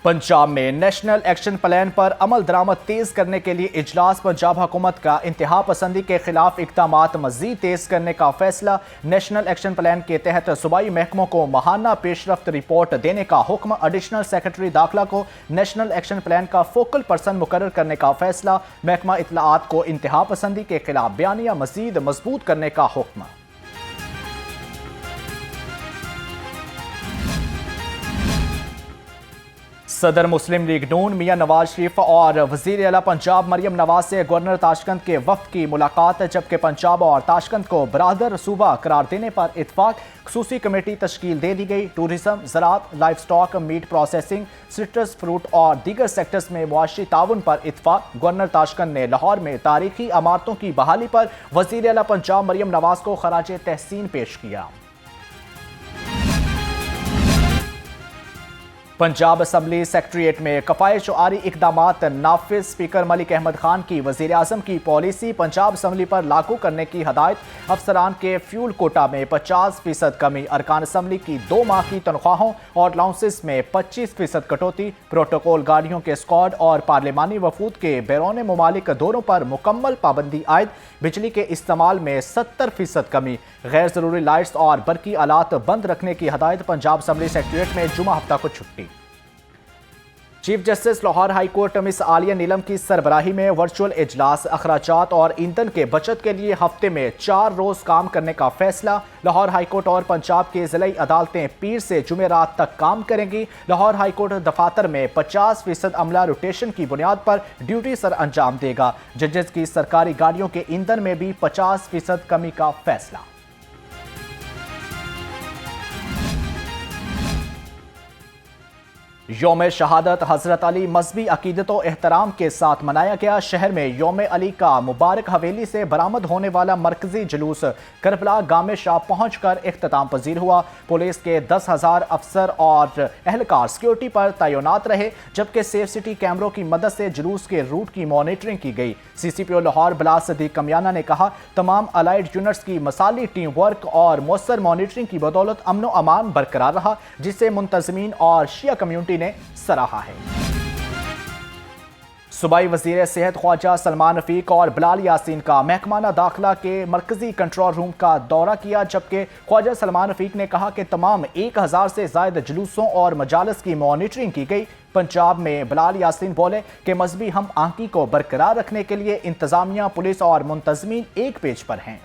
पंजाब में national action plan पर अमल दरामद तेज करने के लिए इजलास। पंजाब हुकूमत का इंतहा पसंदी के खिलाफ इक़दामात मजीद तेज करने का फैसला। नेशनल एक्शन प्लान के तहत सूबाई महकमों को माहाना पेशरफ्त रिपोर्ट देने का हुक्म। एडिशनल सेक्रेटरी दाखिला को नेशनल एक्शन प्लान का फोकल पर्सन मुकर्रर करने का फैसला। महकमा इत्तलाआत को इंतहा पसंदी के खिलाफ बयानिया मजीद मजबूत करने का हुक्म। सदर मुस्लिम लीग नून मियां नवाज शरीफ और वजीर आला पंजाब मरियम नवाज से गवर्नर ताशकंद के वफ्द की मुलाकात, जबकि पंजाब और ताशकंद को बरादर सूबा करार देने पर इत्फाक। खसूसी कमेटी तश्कील दे दी गई। टूरिज्म, ज़राअत, livestock, meat processing, citrus fruit और दीगर सेक्टर्स में मुआशी ताउन पर इत्फाक। गवर्नर ताशकंद ने लाहौर में तारीखी अमारतों की बहाली पर वजीर आला पंजाब मरियम नवाज को खराज तहसीन पेश किया। पंजाब असम्बली सेक्रेटरीट में कफायत शुआरी इकदामात नाफिज। स्पीकर मलिक अहमद खान की वजीर आजम की पॉलिसी पंजाब असम्बली पर लागू करने की हदायत। अफसरान के फ्यूल कोटा में 50% कमी। अरकान असम्बली की 2 माह की तनख्वाहों और अलाउंसेस में 25% कटौती। प्रोटोकॉल गाड़ियों के स्क्वाड और पार्लिमानी वफूद के बैरून मुमालिक दौरों पर मुकम्मल पाबंदी आयद। बिजली के इस्तेमाल में 70% कमी। गैर जरूरी लाइट्स और बरकी आलात बंद रखने की हदायत। पंजाब असम्बली सेक्रेटरीट में जुमा हफ्ता को छुट्टी। Chief justice Lahore high court miss Aliya Neelam की सरबराही में वर्चुअल इजलास। अखराजात और ईंधन के बचत के लिए हफ्ते में 4 रोज काम करने का फैसला। लाहौर हाई कोर्ट और पंजाब की जिलाई अदालतें पीर से जुमेरात तक काम करेंगी। लाहौर हाई कोर्ट दफातर में 50% अमला रोटेशन की बुनियाद पर ड्यूटी सर अंजाम देगा। जजेस की सरकारी गाड़ियों के ईंधन में भी 50% कमी का फैसला। योम शहादत हजरत अली मजहबी अकीदत और एहतराम के साथ मनाया गया। शहर में योम अली का मुबारक हवेली से बरामद होने वाला मरकजी जुलूस करबला गामे शाह पहुंचकर इख्तिताम पजीर हुआ। पुलिस के 10,000 अफसर और एहलकार सिक्योरिटी पर तैनात रहे, जबकि सेफ सिटी कैमरों की मदद से जुलूस के रूट की मॉनिटरिंग की गई। CCPO लाहौर बिलाल सदीक कमियाना ने कहा, तमाम अलाइड यूनिट्स की मसाली टीम वर्क और मौसर मॉनिटरिंग की बदौलत अमन अमान बरकरार रहा, जिसे मुंतजमीन और शिया कम्युनिटी ने सराहा है। सूबाई वजीर सेहत ख्वाजा सलमान रफीक और बिलाल यासीन का महकमाना दाखिला के मरकजी कंट्रोल रूम का दौरा किया, जबकि ख्वाजा सलमान रफीक ने कहा कि तमाम 1000 से ज्यादा जुलूसों और मजालिस की मॉनिटरिंग की गई। पंजाब में बिलाल यासीन बोले कि मजहबी हम आहंगी को बरकरार रखने के लिए इंतजामिया, पुलिस और मुंतजमीन एक पेज पर हैं।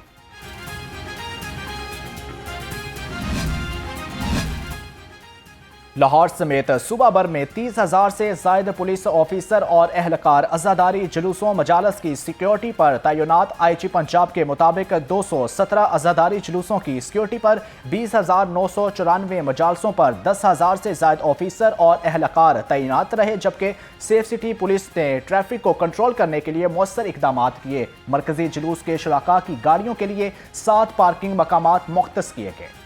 लाहौर समेत सूबा भर में 30,000 से ज्यादा पुलिस ऑफिसर और एहलकार अज़ादारी जुलूसों मजालस की सिक्योरिटी पर तैनात। IG पंजाब के मुताबिक 217 अज़ादारी जुलूसों की सिक्योरिटी पर 20,994 मजालसों पर 10,000 से ज्यादा ऑफिसर और एहलकार तैनात रहे, जबकि सेफ सिटी पुलिस ने ट्रैफिक को कंट्रोल करने के लिए मौसर इकदाम किए। मरकजी जुलूस के शुराका की गाड़ियों के लिए 7 पार्किंग मकामात मुख्तस किए गए।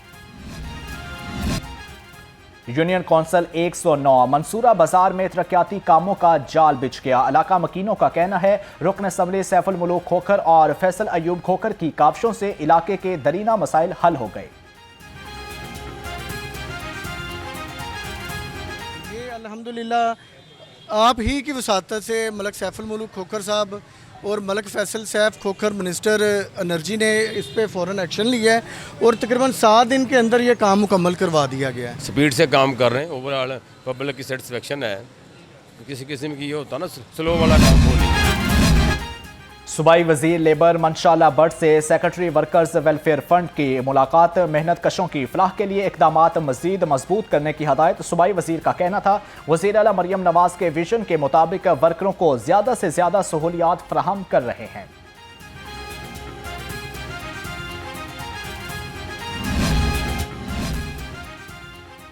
यूनियन कौंसिल 109 मंसूरा बाजार में तरक्याती कामों का जाल बिछ गया। इलाका मकीनों का कहना है, रुकन असम्बली सैफुल मुलूक खोखर और फैसल अयूब खोखर की काबशों से इलाके के दरीना मसाइल हल हो गए। ये अल्हम्दुलिल्लाह आप ही की वसातत से मलक सैफुल मुलूक खोखर साहब और मलक फैसल सैफ खोखर मिनिस्टर एनर्जी ने इस पे फ़ौरन एक्शन लिया है और तकरीबन 7 दिन के अंदर ये काम मुकम्मल करवा दिया गया है। स्पीड से काम कर रहे हैं, ओवरऑल पब्लिक की सेटिस्फेक्शन है। किसी किस्म की ये होता ना स्लो वाला काम हो नहीं। सूबाई वजीर लेबर मंशाला भट्ट से सेक्रेटरी वर्कर्स वेलफेयर फंड की मुलाकात। मेहनत कशों की फलाह के लिए इकदामात मजीद मजबूत करने की हदायत। सूबाई वजीर का कहना था, वजीर आला मरियम नवाज के विजन के मुताबिक वर्करों को ज्यादा से ज्यादा सहूलियात फराहम कर रहे हैं।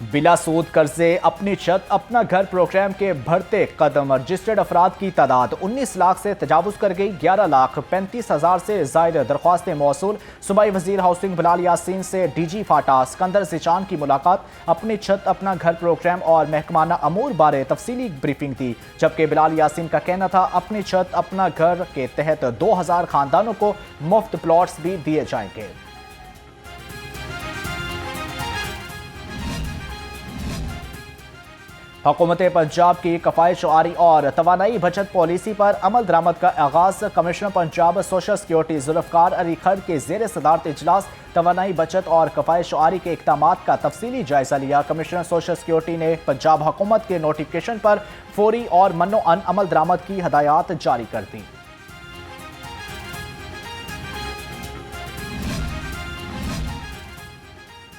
बिला सूद कर्जे अपनी छत अपना घर प्रोग्राम के बढ़ते कदम। रजिस्टर्ड अफराद की तादाद 19 लाख से तजावुज कर गई। 11,35,000 से ज्यादा दरख्वास्तें मौसूल। सूबाई वजीर हाउसिंग बिलाल यासीन से DG फाटा सिकंदर जिचान की मुलाकात। अपनी छत अपना घर प्रोग्राम और महकमाना अमूर बारे तफसीली ब्रीफिंग दी, जबकि बिलाल यासीन का कहना था, अपनी छत अपना घर के तहत 2000 खानदानों को मुफ्त प्लॉट्स भी दिए जाएंगे। हुकूमत पंजाब की कफायश आरी और तवानाई बचत पॉलिसी पर अमल दरामद का आगाज। Commissioner Punjab social security Zulfiqar Ali Khar के जेर सदारत इजलास तवानाई बचत और कफायश आरी के इक़दामात का तफसीली जायजा लिया। कमिश्नर सोशल सिक्योरिटी ने पंजाब हुकूमत के नोटिफिकेशन पर फौरी और मनो अन अमल दरामद की हदायत जारी कर दी।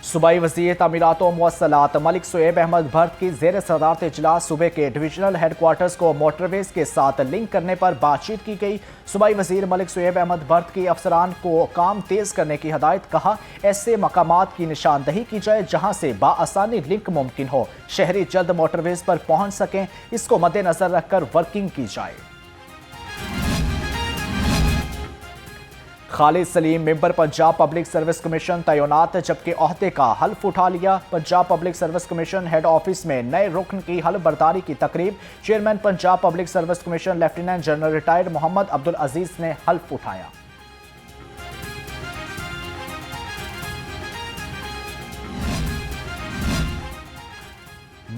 सूबाई वज़ीर तामीरात व मुवस्सलात मलिक सुएब अहमद भट्ट की जेर सदारत इजलास सूबे के डिविजनल हेडक्वार्टर्स को मोटरवेज के साथ लिंक करने पर बातचीत की गई। सूबाई वज़ीर मलिक सुएब अहमद भट्ट की अफसरान को काम तेज करने की हदायत। कहा, ऐसे मकामात की निशानदही की जाए जहां से बाआसानी लिंक मुमकिन हो, शहरी जल्द मोटरवेज पर पहुंच सकें, इसको मद्देनजर रखकर वर्किंग की जाए। Khalid Saleem member Punjab public service commission तैनात, जबकि ओहदे का हल्फ उठा लिया। Punjab public service commission head office में नए रुकन की हल्फ बर्दारी की तकरीब। Chairman Punjab public service commission lieutenant general retired Mohammad Abdul Aziz ने हल्फ उठाया।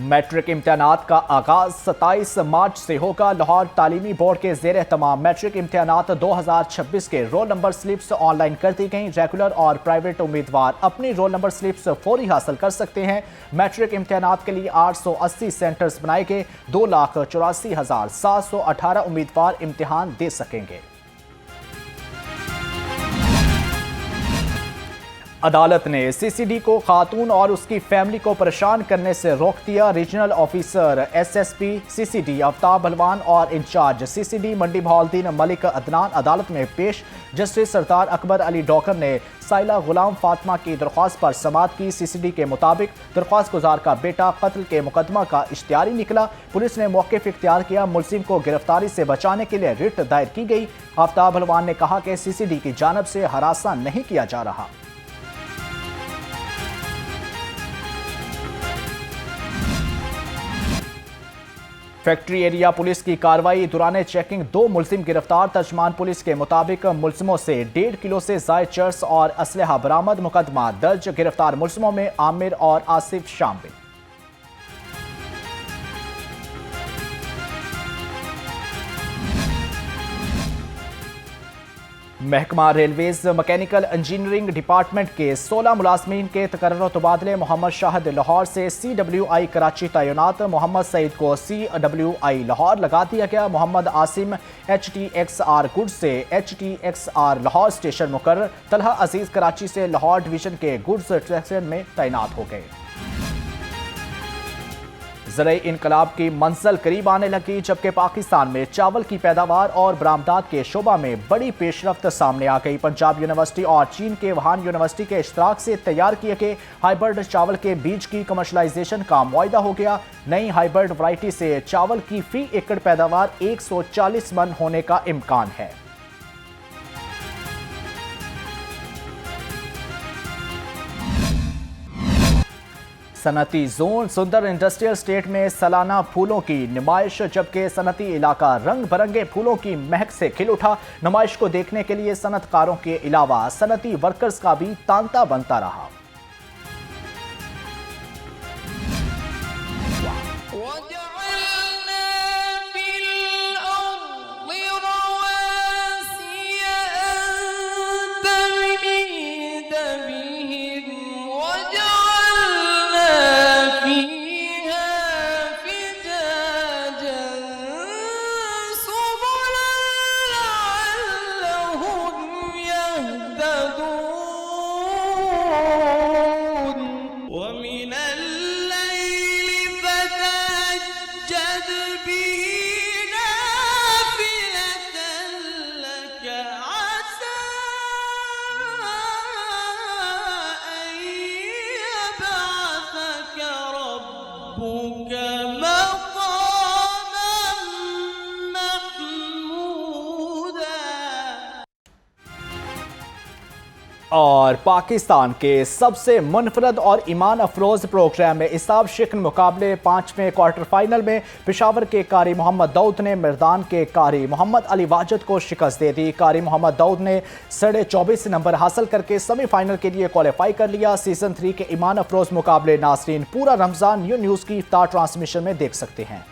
मैट्रिक इम्तिहानात का आगाज 27 मार्च से होगा। लाहौर तालीमी बोर्ड के जेर एहतमाम मैट्रिक इम्तिहानात 2026 के रोल नंबर स्लिप्स ऑनलाइन कर दी गई। रेगुलर और प्राइवेट उम्मीदवार अपनी रोल नंबर स्लिप्स फौरी हासिल कर सकते हैं। मैट्रिक इम्तिहानात के लिए 880 सेंटर्स बनाए गए। 2,84,718 उम्मीदवार इम्तिहान दे सकेंगे। अदालत ने सीसीडी को खातून और उसकी फैमिली को परेशान करने से रोक दिया। Regional officer SSP CCD Aftab बलवान और इंचार्ज सीसीडी मंडी बहाउद्दीन मलिक अदनान अदालत में पेश। जस्टिस सरदार अकबर अली डॉकर ने साइला गुलाम फातिमा की दरख्वास्त पर समाअत की। सीसीडी के मुताबिक दरख्वास्त गुजार का बेटा कत्ल के मुकदमा का इश्तिहारी निकला। पुलिस ने मौक़िफ़ इख्तियार किया। मुलजिम को गिरफ्तारी से बचाने के लिए रिट दायर की गई। आफ्ताब बलवान ने कहा कि सीसीडी की जानब से हरासा नहीं किया जा रहा। फैक्ट्री एरिया पुलिस की कार्रवाई दौरान चेकिंग 2 मुलजिम गिरफ्तार। तर्जमान पुलिस के मुताबिक मुलजिमों से 1.5 किलो से जायद चर्स और असलहा बरामद। मुकदमा दर्ज। गिरफ्तार मुलजिमों में आमिर और आसिफ शामिल। महकमा रेलवेज मैकेनिकल इंजीनियरिंग डिपार्टमेंट के 16 मुलाजमीन के तकर्रर तबादले। मोहम्मद शाहिद लाहौर से CWI कराची तैनात। मोहम्मद सईद को CWI लाहौर लगा दिया गया। मोहम्मद आसिम HTXR गुड्स से HTXR लाहौर स्टेशन मुकर्रर। तलहा अजीज कराची से लाहौर डिवीजन के गुड्स सेक्शन में तैनात हो गए। ज़राई इनकलाब की मंजिल करीब आने लगी, जबकि पाकिस्तान में चावल की पैदावार और बरामदात के शोबा में बड़ी पेशरफ्त सामने आ गई। पंजाब यूनिवर्सिटी और चीन के वुहान यूनिवर्सिटी के इश्तराक से तैयार किए गए हाइब्रिड चावल के बीज की कमर्शलाइजेशन का मुआहिदा हो गया। नई हाइब्रिड वैरायटी से चावल की फी एकड़ पैदावार 140 मन होने का इम्कान है। सनती जोन सुंदर इंडस्ट्रियल स्टेट में सालाना फूलों की नुमाइश, जबकि सनती इलाका रंग बिरंगे फूलों की महक से खिल उठा। नुमाइश को देखने के लिए सनतकारों के अलावा सनती वर्कर्स का भी तांता बनता रहा। और पाकिस्तान के सबसे मुनफरद और ईमान अफरोज प्रोग्राम में इसाब शिकन मुकाबले 5वें क्वार्टर फाइनल में पेशावर के कारी मोहम्मद दाऊद ने मिर्दान के कारी मोहम्मद अली वाजिद को शिकस्त दे दी। कारी मोहम्मद दाऊद ने 24.5 नंबर हासिल करके सेमीफाइनल के लिए क्वालिफाई कर लिया। सीजन 3 के ईमान अफरोज मुकाबले नाजरीन पूरा रमजान न्यूज़ की इफ्तार ट्रांसमिशन में देख सकते हैं।